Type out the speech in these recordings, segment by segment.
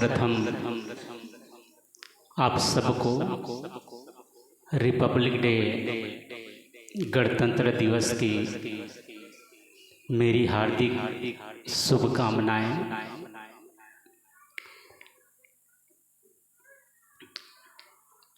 सर्वप्रथम आप सबको रिपब्लिक डे गणतंत्र दिवस की मेरी हार्दिक शुभकामनाएं।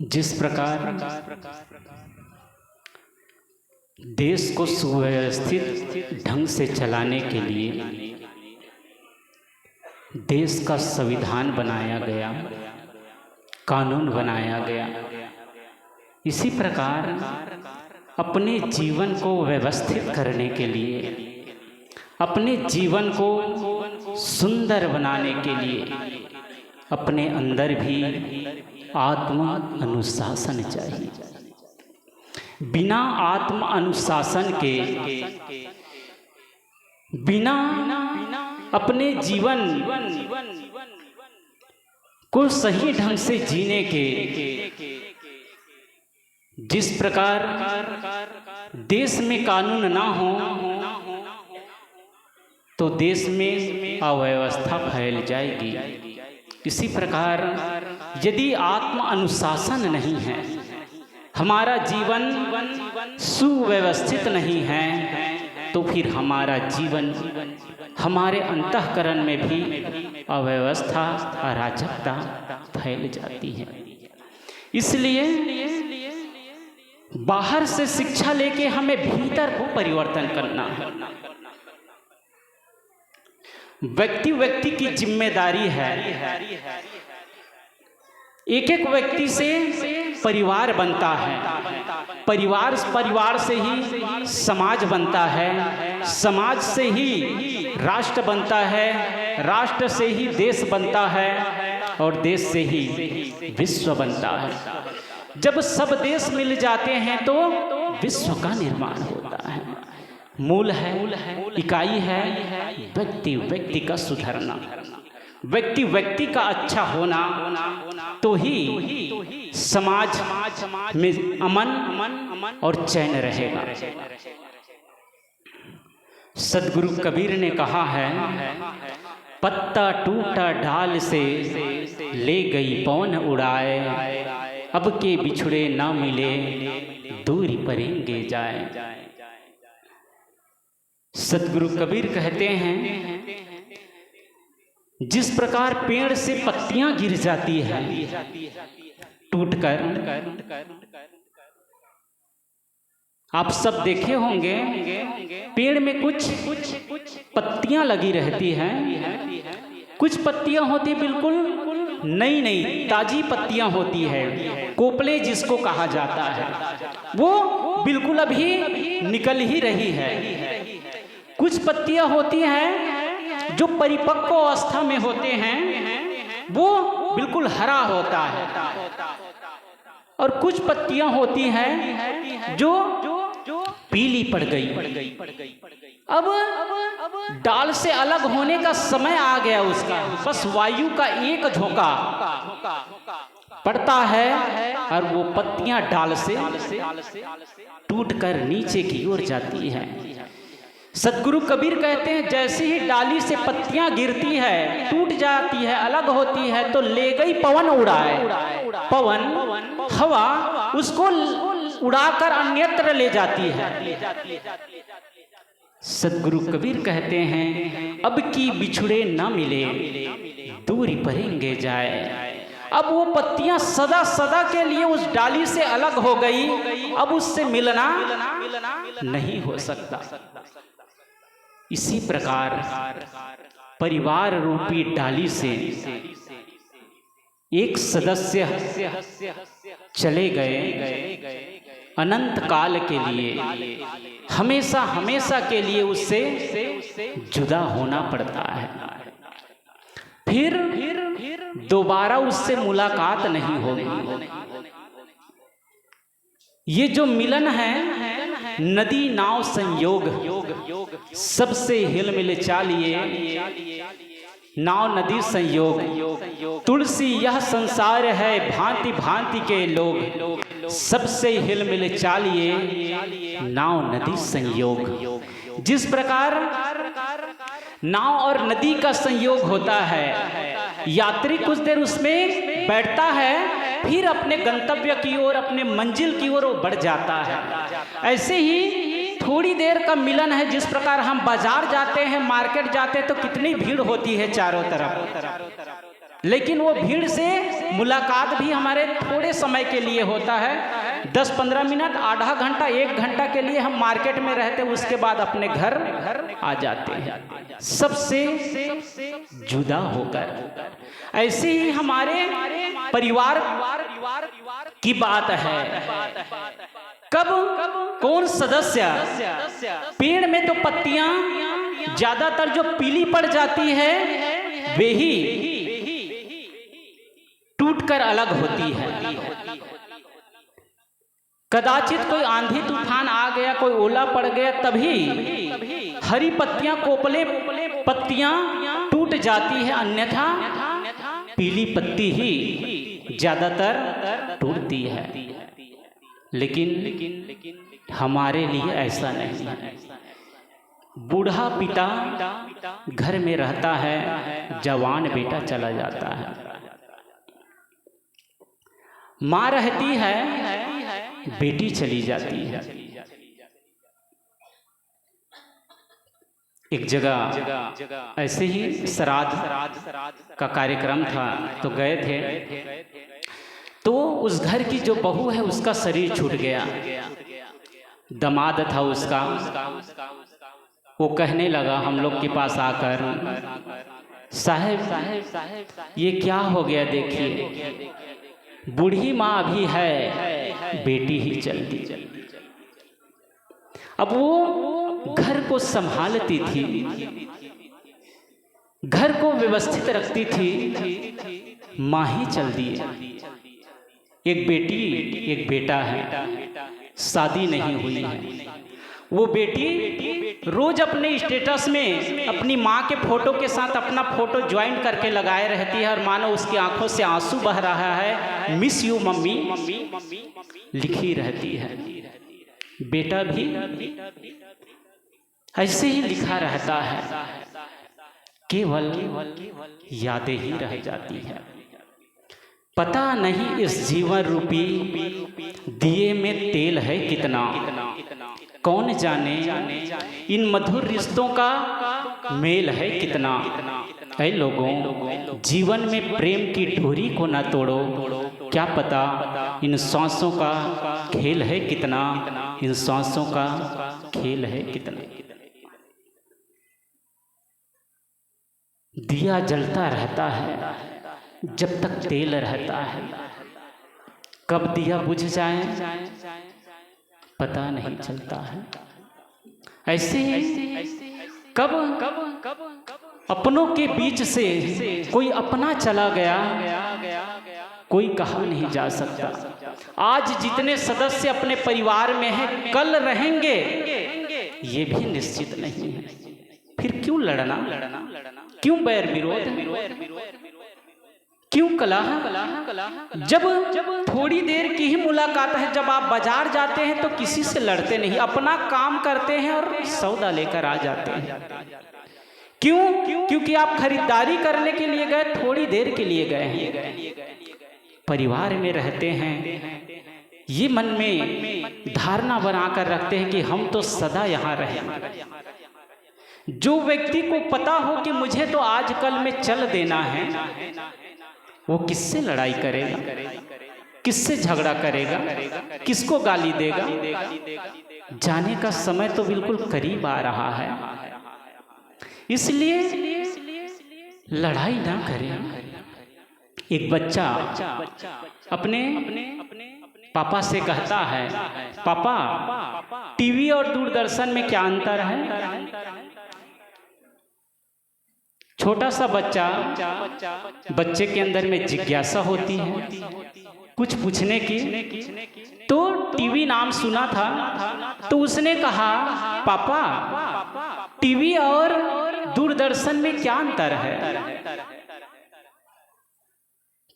जिस प्रकार देश को सुव्यवस्थित ढंग से चलाने के लिए देश का संविधान बनाया गया, कानून बनाया गया, इसी प्रकार अपने जीवन को व्यवस्थित करने के लिए, अपने जीवन को सुंदर बनाने के लिए अपने अंदर भी आत्म अनुशासन चाहिए। बिना आत्म अनुशासन के, बिना अपने जीवन को सही ढंग से जीने के, जिस प्रकार देश में कानून ना हो तो देश में अव्यवस्था फैल जाएगी। इसी प्रकार यदि आत्म अनुशासन नहीं है, हमारा जीवन सुव्यवस्थित नहीं है, तो फिर हमारा जीवन, हमारे अंतःकरण में भी अव्यवस्था, अराजकता फैल जाती है। इसलिए बाहर से शिक्षा लेके हमें भीतर को परिवर्तन करना है। व्यक्ति की जिम्मेदारी है। एक एक व्यक्ति से परिवार बनता है, परिवार से ही समाज बनता है, समाज से ही राष्ट्र बनता है, राष्ट्र से ही देश बनता है और देश से ही विश्व बनता है। जब सब देश मिल जाते हैं तो विश्व का निर्माण होता है। मूल है, इकाई है व्यक्ति का सुधरना, व्यक्ति का अच्छा होना, तो ही समाज में अमन और चैन रहेगा। सदगुरु कबीर ने कहा है, पत्ता टूटा डाल से ले गई पवन उड़ाए, अब के बिछड़े ना मिले दूरी परेंगे जाए। सदगुरु कबीर कहते हैं, जिस प्रकार पेड़ से पत्तियां गिर जाती है टूटकर, आप सब देखे होंगे पेड़ में कुछ पत्तियां लगी रहती हैं, कुछ पत्तियां होती बिल्कुल नई ताजी पत्तियां होती है, कोपले जिसको कहा जाता है, वो बिल्कुल अभी निकल ही रही है। कुछ पत्तियां होती हैं जो परिपक्व अवस्था में होते हैं, वो बिल्कुल हरा होता है, और कुछ पत्तियां होती हैं जो पीली पड़ गई। अब डाल से अलग होने का समय आ गया उसका, बस वायु का एक झोंका पड़ता है और वो पत्तियां डाल से टूटकर नीचे की ओर जाती है। सदगुरु कबीर कहते हैं, जैसे ही डाली से पत्तियां गिरती है, टूट जाती है, अलग होती है, तो ले गई पवन उड़ाए। पवन, हवा उसको उड़ाकर अन्यत्र ले जाती है। सदगुरु कबीर कहते हैं, अब की बिछड़े ना मिले दूरी परेंगे जाए। अब वो पत्तियां सदा के लिए उस डाली से अलग हो गई, अब उससे मिलना नहीं हो सकता। इसी प्रकार परिवार रूपी डाली से एक सदस्य चले गए, अनंत काल के लिए, हमेशा के लिए उससे जुदा होना पड़ता है। फिर दोबारा उससे मुलाकात नहीं होगी। ये जो मिलन है, नदी नाव संयोग, सबसे हिल मिल चालिए नाव नदी संयोग। तुलसी यह संसार है भांति भांति के लोग, सबसे हिल मिल चालिए नाव नदी संयोग। जिस प्रकार नाव और नदी का संयोग होता है, यात्री कुछ देर उसमें बैठता है, फिर अपने गंतव्य की ओर, अपने मंजिल की ओर वो बढ़ जाता है। ऐसे ही थोड़ी देर का मिलन है। जिस प्रकार हम बाजार जाते हैं, मार्केट जाते हैं तो कितनी भीड़ होती है चारों तरफ, लेकिन वो भीड़ से मुलाकात भी हमारे थोड़े समय के लिए होता है। 10-15 मिनट, आधा घंटा, 1 घंटा के लिए हम मार्केट में रहते हैं, उसके बाद अपने घर आ जाते हैं सबसे जुदा होकर। ऐसे ही हमारे परिवार की बात है। कब कौन सदस्य, पेड़ में तो पत्तियां ज्यादातर जो पीली पड़ जाती है वे ही टूटकर अलग होती है। कदाचित कोई आंधी तूफान आ गया, कोई ओला पड़ गया, तभी हरी पत्तियां, कोपले पत्तियां टूट जाती है, अन्यथा पीली पत्ती ही ज्यादातर टूटती है। लेकिन हमारे लिए ऐसा नहीं है। बूढ़ा पिता घर में रहता है, जवान बेटा चला जाता है। माँ रहती है, बेटी चली जाती है। एक जगह ऐसे ही श्राद्ध का कार्यक्रम था, तो गए थे। तो उस घर की जो बहू है उसका शरीर छूट गया। दामाद था उसका, वो कहने लगा हम लोग के पास आकर, साहब ये क्या हो गया, देखिए बूढ़ी माँ अभी है, बेटी ही चल दी। अब वो घर को संभालती थी, घर को व्यवस्थित रखती थी, माँ ही चल दी। एक बेटी एक बेटा है, शादी नहीं हुई है। वो बेटी रोज अपने स्टेटस में अपनी माँ के फोटो के साथ अपना फोटो ज्वाइन करके लगाए रहती है, और मानो उसकी आंखों से आंसू बह रहा है, मिस यू मम्मी लिखी रहती है। बेटा भी ऐसे ही लिखा रहता है, केवल यादें ही रह जाती है। पता नहीं इस जीवन रूपी दिए में तेल है कितना, कौन जाने इन मधुर रिश्तों का मेल है कितना। ऐ लोगों, जीवन में प्रेम की डोरी को न तोड़ो, क्या पता इन सांसों का खेल है कितना, इन सांसों का खेल है कितना। दिया जलता रहता है जब तक तेल रहता है, कब दिया बुझ जाए पता नहीं चलता है। ऐसे ही कब अपनों के बीच से कोई अपना चला गया, कोई कहा नहीं जा सकता। आज जितने सदस्य अपने परिवार में हैं, कल रहेंगे ये भी निश्चित नहीं है। फिर क्यों लड़ना, क्यों बैर विरोध, क्यों कलह। जब थोड़ी देर की ही मुलाकात है, जब आप बाजार जाते हैं तो किसी से लड़ते नहीं, अपना काम करते हैं और सौदा लेकर आ जाते हैं। क्यों? क्योंकि आप खरीदारी करने के लिए गए, थोड़ी देर के लिए गए हैं। परिवार में रहते हैं, ये मन में धारणा बनाकर रखते हैं कि हम तो सदा यहाँ रहेंगे। जो व्यक्ति को पता हो कि मुझे तो आजकल में चल देना है, वो किससे लड़ाई करेगा, किससे झगड़ा करेगा, किसको गाली देगा। जाने का समय तो बिल्कुल करीब आ रहा है, इसलिए लड़ाई ना करें। एक बच्चा अपने पापा से कहता है, पापा टीवी और दूरदर्शन में क्या अंतर है। छोटा सा बच्चे के अंदर में जिज्ञासा होती है कुछ पूछने की। तो टीवी नाम सुना था, तो उसने कहा, पापा टीवी और दूरदर्शन में क्या अंतर है।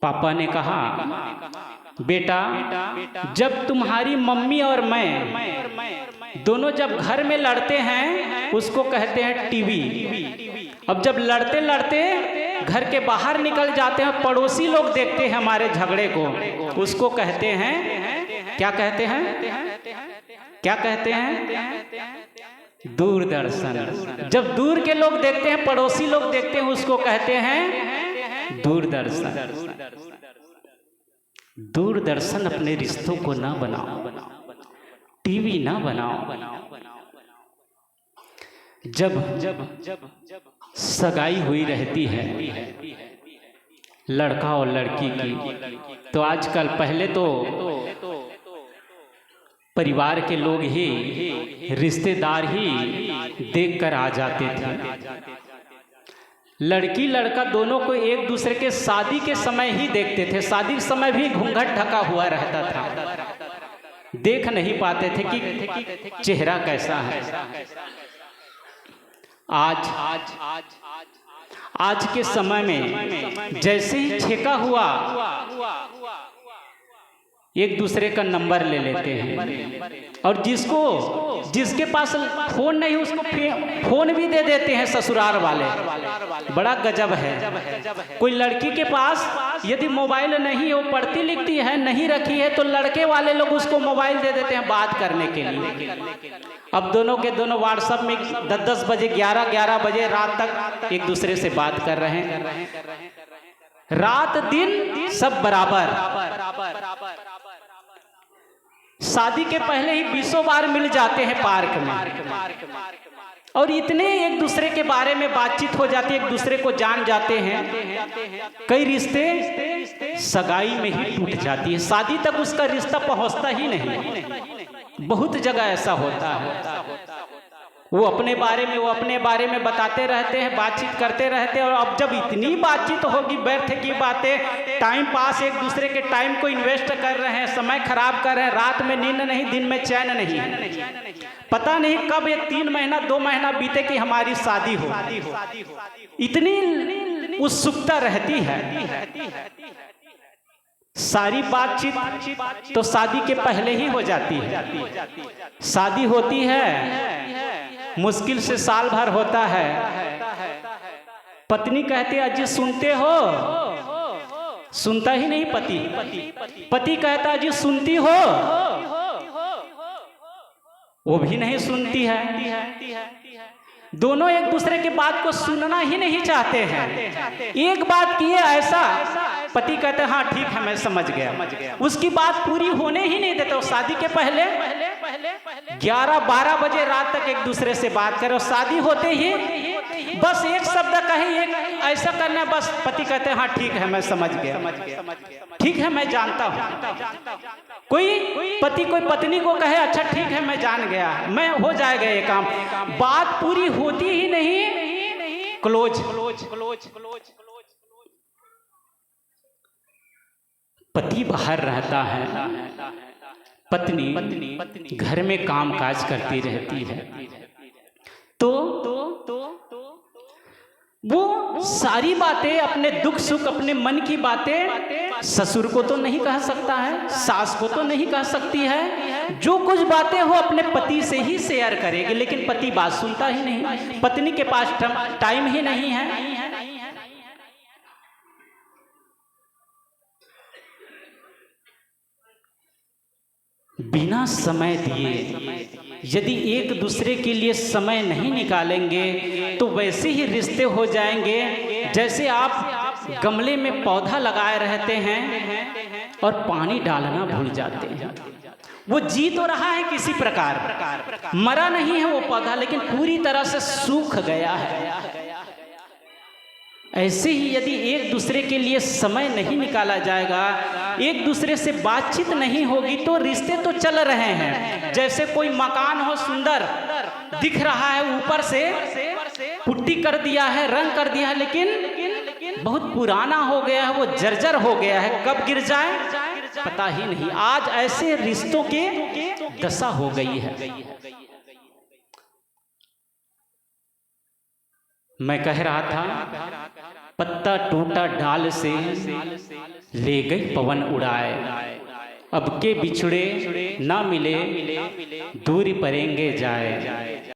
पापा ने कहा, बेटा जब तुम्हारी मम्मी और मैं दोनों जब घर में लड़ते हैं उसको कहते हैं टीवी। अब जब लड़ते लड़ते घर के बाहर निकल जाते हैं, पड़ोसी लोग देखते हैं हमारे झगड़े को, उसको कहते हैं, क्या कहते हैं, क्या कहते हैं, दूरदर्शन। जब दूर के लोग देखते हैं, पड़ोसी लोग देखते हैं, उसको कहते हैं दूरदर्शन। दूरदर्शन अपने रिश्तों को ना बनाओ, टीवी ना बनाओ। जब सगाई हुई रहती है लड़का और लड़की की, तो आजकल, पहले तो परिवार के लोग ही, रिश्तेदार ही देखकर आ जाते थे। लड़की लड़का दोनों को एक दूसरे के शादी के समय ही देखते थे। शादी के समय भी घूंघट ढका हुआ रहता था, देख नहीं पाते थे कि चेहरा कैसा है। आज के समय में जैसे ही छेका हुआ, एक दूसरे का नंबर ले लेते हैं, और जिसके पास फोन नहीं उसको फोन भी दे देते हैं ससुराल वाले। बड़ा गजब है। कोई लड़की के पास यदि मोबाइल नहीं है, वो पढ़ती लिखती है, नहीं रखी है, तो लड़के वाले लोग उसको मोबाइल दे देते हैं बात करने के लिए। अब दोनों के दोनों व्हाट्सएप में 10-10 बजे, 11-11 बजे रात तक एक दूसरे से बात कर रहे हैं। रात दिन सब बराबर। शादी के पहले ही 20 बार मिल जाते हैं पार्क में, और इतने एक दूसरे के बारे में बातचीत हो जाती है, एक दूसरे को जान जाते हैं। कई रिश्ते सगाई में ही टूट जाती है, शादी तक उसका रिश्ता पहुंचता ही नहीं। बहुत जगह ऐसा होता है। वो अपने बारे में बताते रहते हैं, बातचीत करते रहते हैं, और अब जब इतनी बातचीत होगी, व्यर्थ की बातें, टाइम पास, एक दूसरे के टाइम को इन्वेस्ट कर रहे हैं, समय खराब कर रहे हैं, रात में नींद नहीं, दिन में चैन नहीं, पता नहीं कब एक 3 महीना 2 महीना बीते कि हमारी शादी हो। इतनी उत्सुकता रहती है। सारी बातचीत तो शादी के पहले ही हो जाती है। शादी होती है, मुश्किल से साल भर होता है। पत्नी कहती है अजी सुनते हो, सुनता ही नहीं पति कहता अजी सुनती हो, वो भी नहीं सुनती है। दोनों एक दूसरे की बात को सुनना ही नहीं चाहते हैं। एक बात किए ऐसा, पति कहते हैं हाँ ठीक है मैं समझ गया, उसकी बात पूरी होने ही नहीं देते। शादी के पहले 11-12 बजे रात तक एक दूसरे से बात करो, शादी होते ही बस एक शब्द कहे, ऐसा करना है, बस पति कहते हैं हाँ ठीक है मैं समझ गया, ठीक है मैं जानता हूँ। कोई पति कोई पत्नी को कहे अच्छा ठीक है मैं जान गया, मैं हो जाएगा ये काम, बात पूरी होती ही नहीं, क्लोज। पति बाहर रहता है, पत्नी घर में काम काज करती रहती है, तो वो सारी बातें, अपने दुख सुख, अपने मन की बातें ससुर को तो नहीं कह सकता है, सास को तो नहीं कह सकती है। जो कुछ बातें हो अपने पति से ही शेयर करेगी, लेकिन पति बात सुनता ही नहीं, पत्नी के पास टाइम ही नहीं है। बिना समय दिए यदि एक दूसरे के लिए समय नहीं निकालेंगे तो वैसे ही रिश्ते हो जाएंगे जैसे आप गमले में पौधा लगाए रहते हैं और पानी डालना भूल जाते हैं। वो जी तो रहा है किसी प्रकार, मरा नहीं है वो पौधा, लेकिन पूरी तरह से सूख गया है। ऐसे ही यदि एक दूसरे के लिए समय नहीं निकाला जाएगा, एक दूसरे से बातचीत नहीं होगी, तो रिश्ते तो चल रहे हैं। जैसे कोई मकान हो, सुंदर दिख रहा है, ऊपर से पुट्टी कर दिया है, रंग कर दिया है, लेकिन बहुत पुराना हो गया है, वो जर्जर हो गया है, कब गिर जाए पता ही नहीं। आज ऐसे रिश्तों के दशा हो गई है। मैं कह रहा था पत्ता टूटा डाल से ले गई पवन उड़ाए, अब के बिछड़े ना मिले दूरी परेंगे जाए।